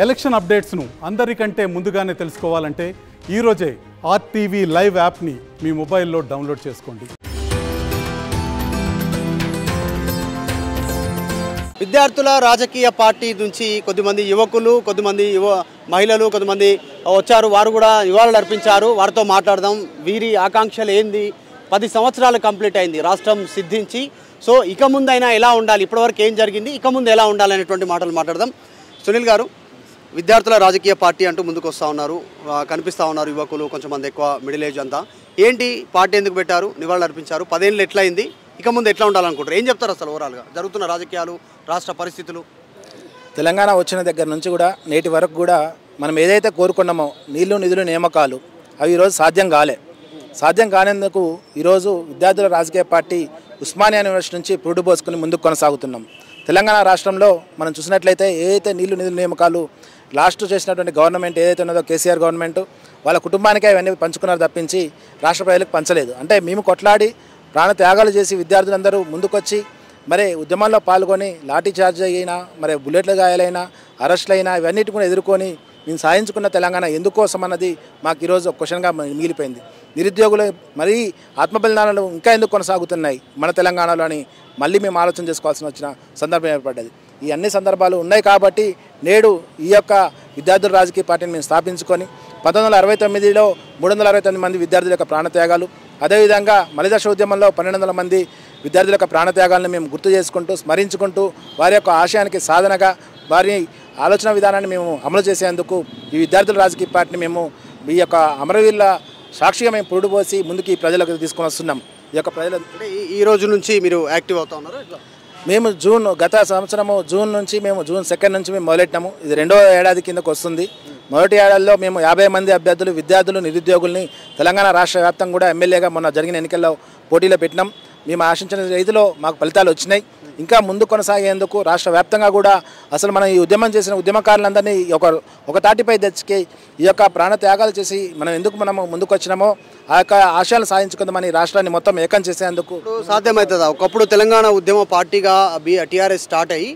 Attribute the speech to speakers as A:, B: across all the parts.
A: Election అప్డేట్స్ను అందరికంటే ముందుగానే తెలుసుకోవాలంటే ఈరోజే ఆర్టీవీ లైవ్ యాప్ని మీ మొబైల్లో డౌన్లోడ్ చేసుకోండి.
B: విద్యార్థుల రాజకీయ పార్టీ నుంచి కొద్దిమంది యువకులు, కొద్దిమంది మహిళలు, కొద్దిమంది వచ్చారు. వారు కూడా నివాళులు అర్పించారు. వారితో మాట్లాడదాం. వీరి ఆకాంక్షలు ఏంది? 10 సంవత్సరాలు కంప్లీట్ అయింది రాష్ట్రం సిద్ధించి. సో ఇక ముందైనా ఎలా ఉండాలి, ఇప్పటివరకు ఏం జరిగింది, ఇక ముందు ఎలా ఉండాలి అనేటువంటి మాటలు మాట్లాడదాం. సునీల్ గారు, విద్యార్థుల రాజకీయ పార్టీ అంటూ ముందుకు వస్తూ ఉన్నారు, కనిపిస్తూ ఉన్నారు యువకులు, కొంచెంమంది ఎక్కువ మిడిల్ ఏజ్ అంతా. ఏంటి పార్టీ ఎందుకు పెట్టారు, నివాళులు అర్పించారు, 10 ఏళ్ళు ఎట్లయింది, ఇక ముందు ఎట్లా ఉండాలనుకుంటారు, ఏం చెప్తారు అసలు ఓవరాల్గా జరుగుతున్న రాజకీయాలు, రాష్ట్ర పరిస్థితులు?
C: తెలంగాణ వచ్చిన దగ్గర నుంచి కూడా నేటి వరకు కూడా మనం ఏదైతే కోరుకున్నామో నీళ్లు నిధులు నియామకాలు అవి ఈరోజు సాధ్యం కానేందుకు ఈరోజు విద్యార్థుల రాజకీయ పార్టీ ఉస్మానియా యూనివర్సిటీ నుంచి పురుడు పోసుకుని ముందుకు కొనసాగుతున్నాం. తెలంగాణ రాష్ట్రంలో మనం చూసినట్లయితే ఏదైతే నీళ్లు నిధుల నియామకాలు లాస్ట్ చేసినటువంటి గవర్నమెంట్ ఏదైతే ఉన్నదో కేసీఆర్ గవర్నమెంట్ వాళ్ళ కుటుంబానికే అవన్నీ పంచుకున్నారు తప్పించి రాష్ట్ర ప్రజలకు పంచలేదు. అంటే మేము కొట్లాడి ప్రాణ త్యాగాలు చేసి విద్యార్థులందరూ ముందుకొచ్చి మరి ఉద్యమాల్లో పాల్గొని లాఠీ చార్జ్ అయినా, మరి బుల్లెట్ల గాయాలైనా, అరెస్టులైనా ఇవన్నిటి కూడా ఎదుర్కొని మేము సాధించుకున్న తెలంగాణ ఎందుకోసం అన్నది మాకు ఈరోజు ఒక క్వశ్చన్గా మిగిలిపోయింది. నిరుద్యోగులు మరీ ఆత్మబలిదానాలు ఇంకా ఎందుకు కొనసాగుతున్నాయి మన తెలంగాణలో అని మళ్ళీ మేము ఆలోచన చేసుకోవాల్సిన వచ్చిన సందర్భం ఏర్పడ్డది. ఈ అన్ని సందర్భాలు ఉన్నాయి కాబట్టి నేడు ఈ యొక్క విద్యార్థుల రాజకీయ పార్టీని మేము స్థాపించుకొని 1969లో 369 మంది విద్యార్థుల యొక్క ప్రాణత్యాగాలు, అదేవిధంగా మలిదశ ఉద్యమంలో 1200 మంది విద్యార్థుల యొక్క ప్రాణత్యాగాలను మేము గుర్తు చేసుకుంటూ స్మరించుకుంటూ వారి యొక్క ఆశయానికి సాధనగా వారి ఆలోచన విధానాన్ని మేము అమలు చేసేందుకు ఈ విద్యార్థుల రాజకీయ పార్టీని మేము ఈ యొక్క అమరవీరుల సాక్షిగా మేము పురుడు పోసి ముందుకు ఈ ప్రజలకు తీసుకొని వస్తున్నాం. ఈ యొక్క ప్రజలు
B: ఈ రోజు నుంచి మీరు యాక్టివ్ అవుతా ఉన్నారు?
C: మేము గత సంవత్సరము జూన్ 2 నుంచి మేము మొదలెట్టాము. ఇది 2వ ఏడాది కిందకు వస్తుంది. మొదటి ఏడాదిలో మేము 50 మంది అభ్యర్థులు, విద్యార్థులు, నిరుద్యోగుల్ని తెలంగాణ రాష్ట్ర వ్యాప్తంగా కూడా ఎమ్మెల్యేగా మొన్న జరిగిన ఎన్నికల్లో పోటీలో పెట్టినాం. మేము ఆశించిన రీతిలో మాకు ఫలితాలు వచ్చినాయి. ఇంకా ముందు కొనసాగేందుకు రాష్ట్ర వ్యాప్తంగా కూడా అసలు మనం ఈ ఉద్యమం చేసిన ఉద్యమకారులందరినీ ఒక తాటిపై తెచ్చి ఈ యొక్క ప్రాణత్యాగాలు చేసి మనము ముందుకు వచ్చినామో ఆ యొక్క ఆశయాలు సాధించుకుందామని రాష్ట్రాన్ని మొత్తం ఏకం చేసేందుకు
B: సాధ్యమవుతుందా? ఒకప్పుడు తెలంగాణ ఉద్యమ పార్టీగా టీఆర్ఎస్ స్టార్ట్ అయ్యి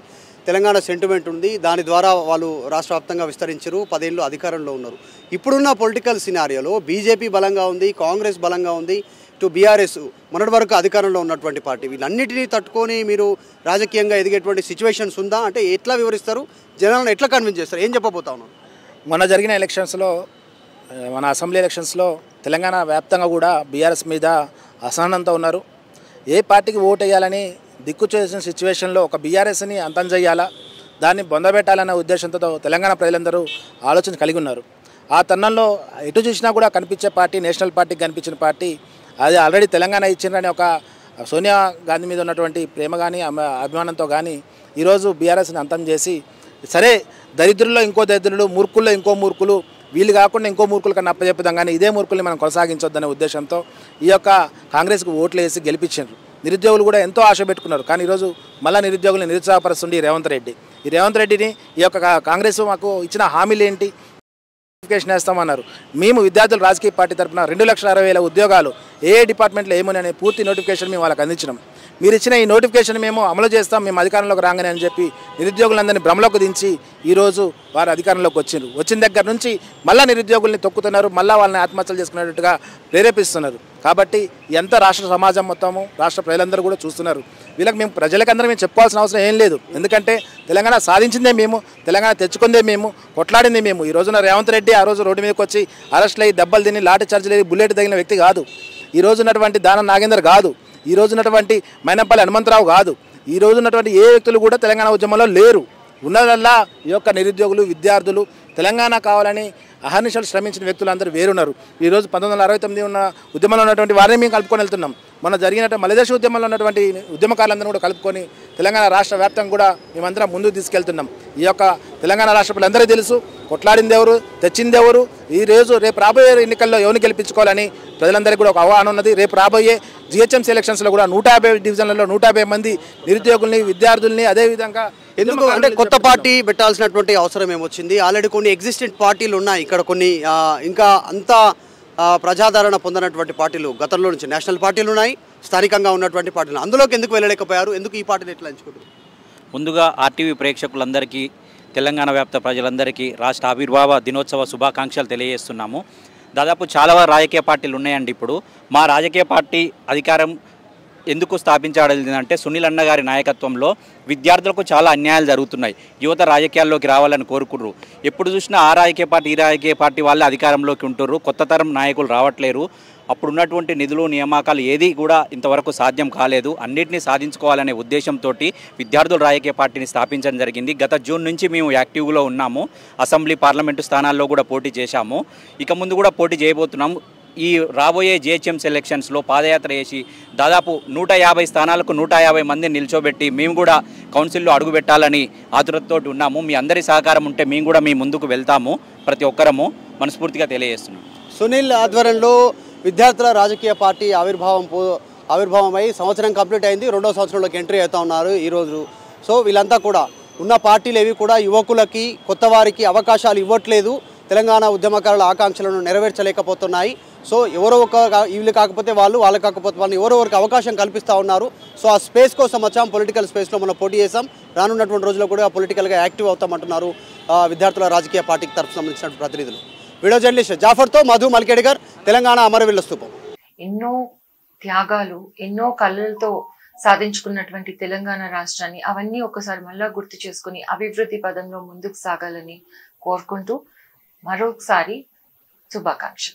B: తెలంగాణ సెంటిమెంట్ ఉంది, దాని ద్వారా వాళ్ళు రాష్ట్ర వ్యాప్తంగా విస్తరించారు, 10 ఏళ్ళు అధికారంలో ఉన్నారు. ఇప్పుడున్న పొలిటికల్ సినారియోలో బీజేపీ బలంగా ఉంది, కాంగ్రెస్ బలంగా ఉంది, బీఆర్ఎస్ మొన్నటి వరకు అధికారంలో ఉన్నటువంటి పార్టీ. వీళ్ళన్నిటినీ తట్టుకొని మీరు రాజకీయంగా ఎదిగేటువంటి సిచ్యువేషన్స్ ఉందా? అంటే ఎట్లా వివరిస్తారు, జనాలను ఎట్లా కన్విన్స్ చేస్తారు, ఏం చెప్పబోతా ఉన్నారు?
C: మొన్న జరిగిన ఎలక్షన్స్లో, మన అసెంబ్లీ ఎలక్షన్స్లో తెలంగాణ వ్యాప్తంగా కూడా బీఆర్ఎస్ మీద అసహనంతో ఉన్నారు. ఏ పార్టీకి ఓటు వేయాలని దిక్కు చేసిన సిచ్యువేషన్లో ఒక బీఆర్ఎస్ని అంతం చేయాలా, దాన్ని బొందబెట్టాలన్న ఉద్దేశంతో తెలంగాణ ప్రజలందరూ ఆలోచన కలిగి ఉన్నారు. ఆ తరుణంలో ఎటు చూసినా కూడా కనిపించే పార్టీ నేషనల్ పార్టీకి కనిపించిన పార్టీ అది ఆల్రెడీ తెలంగాణ ఇచ్చిందని ఒక సోనియా గాంధీ మీద ఉన్నటువంటి ప్రేమ కానీ అభిమానంతో కానీ ఈరోజు బీఆర్ఎస్ని అంతం చేసి, సరే దరిద్రుల్లో ఇంకో దరిద్రులు, మూర్ఖుల్లో ఇంకో మూర్ఖులు, వీళ్ళు కాకుండా ఇంకో మూర్ఖులు కన్నా అప్పచెప్పుదాం కానీ ఇదే మూర్ఖుల్ని మనం కొనసాగించొద్దనే ఉద్దేశంతో ఈ యొక్క కాంగ్రెస్కు ఓట్లు వేసి గెలిపించారు. నిరుద్యోగులు కూడా ఎంతో ఆశ పెట్టుకున్నారు. కానీ ఈరోజు మళ్ళీ నిరుద్యోగులను నిరుత్సాహపరుస్తుంది రేవంత్ రెడ్డి. ఈ రేవంత్ రెడ్డిని ఈ యొక్క కాంగ్రెస్ మాకు ఇచ్చిన హామీలు ఏంటి? నోటిఫికేషన్ వేస్తామన్నారు. మేము విద్యార్థుల రాజకీయ పార్టీ తరఫున 2,60,000 ఉద్యోగాలు ఏ డిపార్ట్మెంట్లో ఏమని అనే పూర్తి నోటిఫికేషన్ మేము వాళ్ళకి అందించినాం. మీరు ఇచ్చిన ఈ నోటిఫికేషన్ మేము అమలు చేస్తాం, మేము అధికారంలోకి రాగానే అని చెప్పి నిరుద్యోగులందరినీ భ్రమలోకి దించి ఈరోజు వారు అధికారంలోకి వచ్చిన దగ్గర నుంచి మళ్ళీ నిరుద్యోగుల్ని తొక్కుతున్నారు, మళ్ళీ వాళ్ళని ఆత్మహత్యలు చేసుకునేటట్టుగా ప్రేరేపిస్తున్నారు. కాబట్టి ఎంత రాష్ట్ర సమాజం మొత్తము, రాష్ట్ర ప్రజలందరూ కూడా చూస్తున్నారు. వీళ్ళకి మేము ప్రజలకందరూ మేము చెప్పుకోవాల్సిన అవసరం ఏం లేదు. ఎందుకంటే తెలంగాణ సాధించిందే మేము, తెలంగాణ తెచ్చుకుందే మేము, కొట్లాడిందే మేము. ఈ రోజున రేవంత్ రెడ్డి ఆ రోజు రోడ్డు మీదకి వచ్చి అరెస్టులు అయ్యి దెబ్బలు తిని లాఠీ చార్జీలు అయ్యి బుల్లెట్ తగిన వ్యక్తి కాదు. ఈ రోజున్నటువంటి దానం నాగేందర్ కాదు, ఈ రోజున్నటువంటి మైనంపల్లి హనుమంతరావు కాదు, ఈ రోజున్నటువంటి ఏ వ్యక్తులు కూడా తెలంగాణ ఉద్యమంలో లేరు. ఉన్నదల్లా ఈ యొక్క నిరుద్యోగులు, విద్యార్థులు, తెలంగాణ కావాలని అహర్నిశలు శ్రమించిన వ్యక్తులు అందరూ వేరున్నారు. ఈరోజు 1969 ఉన్న ఉద్యమంలో ఉన్నటువంటి వారిని మేము కలుపుకొని వెళ్తున్నాం. మన జరిగినటువంటి మలిదశ ఉద్యమంలో ఉన్నటువంటి ఉద్యమకారులందరూ కూడా కలుపుకొని తెలంగాణ రాష్ట్ర వ్యాప్తంగా కూడా మేమందరం ముందుకు తీసుకెళ్తున్నాం. ఈ యొక్క తెలంగాణ రాష్ట్ర ప్రజలందరూ తెలుసు కొట్లాడింది ఎవరు, తెచ్చింది ఎవరు. రేపు రాబోయే ఎన్నికల్లో ఎవరిని గెలిపించుకోవాలని ప్రజలందరికీ కూడా ఒక అవగాహన ఉన్నది. రేపు రాబోయే GHMC ఎలక్షన్స్లో కూడా 150 డివిజన్లలో 150 మంది నిరుద్యోగుల్ని, విద్యార్థుల్ని, అదేవిధంగా
B: ఎందుకు అంటే కొత్త పార్టీ పెట్టాల్సినటువంటి అవసరం ఏమొచ్చింది? ఆల్రెడీ కొన్ని ఎగ్జిస్టెంట్ పార్టీలు ఉన్నాయి, ఇక్కడ కొన్ని ఇంకా అంతా ప్రజాదరణ పొందినటువంటి పార్టీలు గతంలో నుంచి నేషనల్ పార్టీలు ఉన్నాయి, స్థానికంగా ఉన్నటువంటి పార్టీలు. అందులోకి ఎందుకు వెళ్ళలేకపోయారు? ఎందుకు ఈ పార్టీని ఎట్లా ఎంచుకుంటారు?
D: ముందుగా RTV ప్రేక్షకులందరికీ తెలంగాణ వ్యాప్త ప్రజలందరికీ రాష్ట్ర ఆవిర్భావ దినోత్సవ శుభాకాంక్షలు తెలియజేస్తున్నాము. దాదాపు చాలా రాజకీయ పార్టీలు ఉన్నాయండి. ఇప్పుడు మా రాజకీయ పార్టీ అధికారం ఎందుకు స్థాపించబడిందంటే సునీల్ అన్న గారి నాయకత్వంలో విద్యార్థులకు చాలా అన్యాయాలు జరుగుతున్నాయి. యువత రాజకీయాల్లోకి రావాలని కోరుకుర్రు. ఎప్పుడు చూసినా ఆ రాజకీయ పార్టీ ఈ రాజకీయ పార్టీ వాళ్ళే అధికారంలోకి ఉంటుర్రు. కొత్త తరం నాయకులు రావట్లేరు. అప్పుడున్నటువంటి నిధులు నియామకాలు ఏది కూడా ఇంతవరకు సాధ్యం కాలేదు. అన్నింటినీ సాధించుకోవాలనే ఉద్దేశంతో విద్యార్థుల రాజకీయ పార్టీని స్థాపించడం జరిగింది. గత జూన్ నుంచి మేము యాక్టివ్లో ఉన్నాము. అసెంబ్లీ పార్లమెంటు స్థానాల్లో కూడా పోటీ చేశాము. ఇక ముందు కూడా పోటీ చేయబోతున్నాము. ఈ రాబోయే జిహెచ్ఎంసీ ఎలక్షన్స్లో పాదయాత్ర చేసి దాదాపు 150 స్థానాలకు 150 మందిని నిల్చోబెట్టి మేము కూడా కౌన్సిల్లో అడుగుపెట్టాలని ఆతురతతోటి ఉన్నాము. మీ అందరి సహకారం ఉంటే మేము కూడా మీ ముందుకు వెళ్తాము. ప్రతి మనస్ఫూర్తిగా తెలియజేస్తున్నాం.
B: సునీల్ ఆధ్వర్యంలో విద్యార్థుల రాజకీయ పార్టీ ఆవిర్భావమై సంవత్సరం కంప్లీట్ అయింది. 2వ సంవత్సరంలోకి ఎంట్రీ అవుతా ఉన్నారు ఈరోజు. సో వీళ్ళంతా కూడా ఉన్న పార్టీలు ఏవి కూడా యువకులకి కొత్త వారికి అవకాశాలు ఇవ్వట్లేదు. తెలంగాణ ఉద్యమకారుల ఆకాంక్షలను నెరవేర్చలేకపోతున్నాయి. సో ఎవరో ఒక వీళ్ళు కాకపోతే వాళ్ళు కాకపోతే వాళ్ళు ఎవరో ఒకరికి అవకాశం కల్పిస్తూ ఉన్నారు. సో ఆ స్పేస్ కోసం వచ్చాం. పొలిటికల్ స్పేస్లో మనం పోటీ చేసాం. రానున్నటువంటి రోజుల్లో కూడా పొలిటికల్గా యాక్టివ్ అవుతామంటున్నారు విద్యార్థుల రాజకీయ పార్టీకి తరఫు సంబంధించిన ప్రతినిధులు. వీడియో జర్నలిస్ట్ జాఫర్తో మధు మల్కేడిగర్, తెలంగాణ అమరవీరుల స్తూపం.
E: ఎన్నో త్యాగాలు, ఎన్నో కళ్ళతో సాధించుకున్నటువంటి తెలంగాణ రాష్ట్రాన్ని అవన్నీ ఒకసారి మళ్ళా గుర్తు చేసుకుని అభివృద్ధి పదంలో ముందుకు సాగాలని కోరుకుంటూ మరొకసారి శుభాకాంక్షలు.